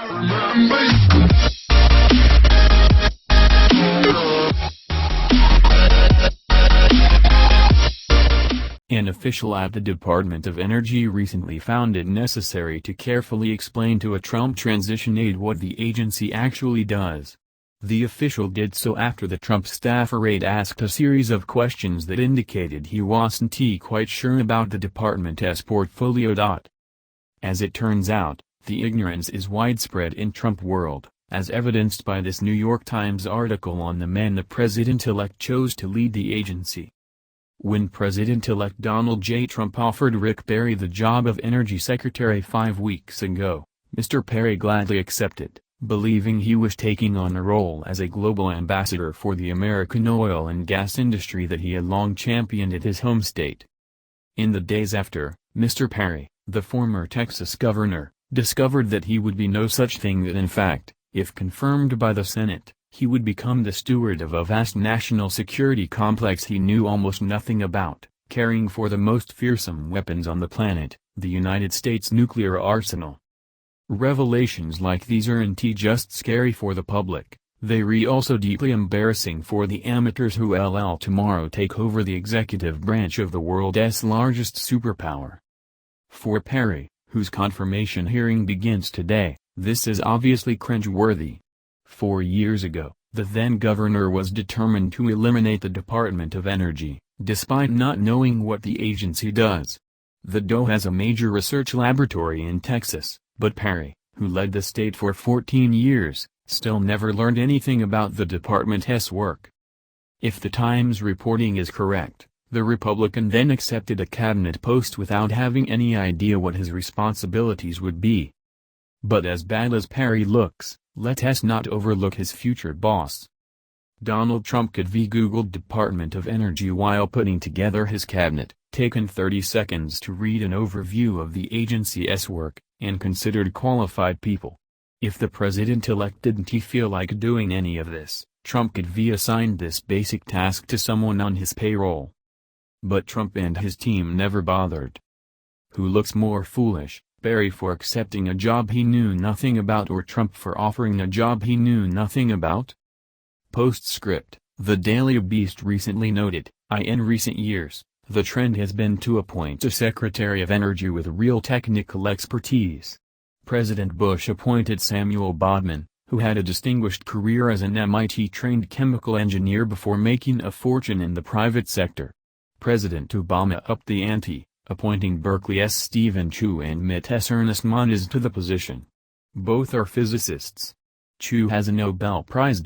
An official at the Department of Energy recently found it necessary to carefully explain to a Trump transition aide what the agency actually does. The official did so after the Trump staffer aide asked a series of questions that indicated he wasn't quite sure about the department's portfolio. As it turns out, the ignorance is widespread in Trump world, as evidenced by this New York Times article on the man the president-elect chose to lead the agency. When President-elect Donald J. Trump offered Rick Perry the job of Energy Secretary 5 weeks ago, Mr. Perry gladly accepted, believing he was taking on a role as a global ambassador for the American oil and gas industry that he had long championed at his home state. In the days after, Mr. Perry, the former Texas governor, discovered that he would be no such thing, that in fact, if confirmed by the Senate, he would become the steward of a vast national security complex he knew almost nothing about, caring for the most fearsome weapons on the planet, the United States nuclear arsenal. Revelations like these aren't just scary for the public, they're also deeply embarrassing for the amateurs who will tomorrow take over the executive branch of the world's largest superpower. For Perry, whose confirmation hearing begins today, this is obviously cringeworthy. 4 years ago, the then-governor was determined to eliminate the Department of Energy, despite not knowing what the agency does. The DOE has a major research laboratory in Texas, but Perry, who led the state for 14 years, still never learned anything about the department's work. If the Times reporting is correct, the Republican then accepted a cabinet post without having any idea what his responsibilities would be. But as bad as Perry looks, let us not overlook his future boss. Donald Trump could have Googled Department of Energy while putting together his cabinet, taken 30 seconds to read an overview of the agency's work, and considered qualified people. If the president-elect didn't feel like doing any of this, Trump could have assigned this basic task to someone on his payroll. But Trump and his team never bothered. Who looks more foolish, Perry for accepting a job he knew nothing about, or Trump for offering a job he knew nothing about? Postscript: The Daily Beast recently noted, in recent years, the trend has been to appoint a Secretary of Energy with real technical expertise. President Bush appointed Samuel Bodman, who had a distinguished career as an MIT-trained chemical engineer before making a fortune in the private sector. President Obama upped the ante, appointing Berkeley's Stephen Chu and MIT's Ernest Moniz to the position. Both are physicists. Chu has a Nobel Prize.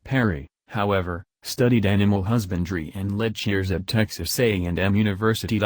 Perry, however, studied animal husbandry and led chairs at Texas A&M University.